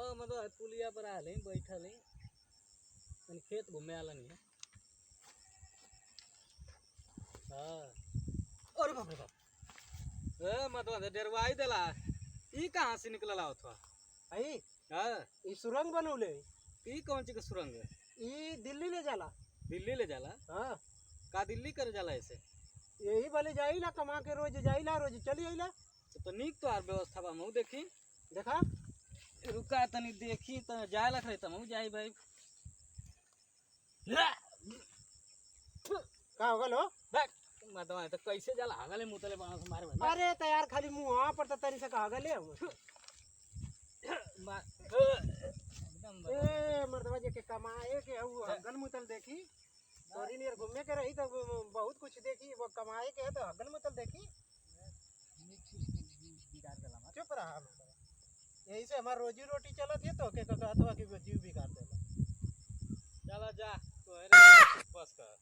हां मतलब पुलिया पर आले बैठल है तनी खेत घूमे आला नहीं है हां अरे बाप रे बाप ए मतलब डरवाई देला ई कहां से निकलला होता आई हां ई सुरंग बनौले ई कौन ची के सुरंग है ई दिल्ली ले जाला दिल्ली ले जाला हाँ का दिल्ली कर जाला ऐसे यही वाले जाइला कमा के रोज जाइला रोज चली आइला तो नीक तो आर व्यवस्था बा मऊ देखी देखा रुका तनी देखी त जाए लख रही तमऊ जाई भाई का हो गलो बैठ मतलब तो कैसे जाला हगले मुतले बांस मारे भाई अरे तैयार खाली मुंह पर तो तनी से कहा गले एकदम ए मर्दवा जे के कमाए के हु हगन मुतल देखी तोरी नियर घूमे के रही तो बहुत कुछ देखी वो कमाए के है तो हगन मुतल देखी चुप रहा यही से हमार रोजी रोटी चलत है तो के कहतवा कि जीव बिगाड़ देला चला जा तो बस कर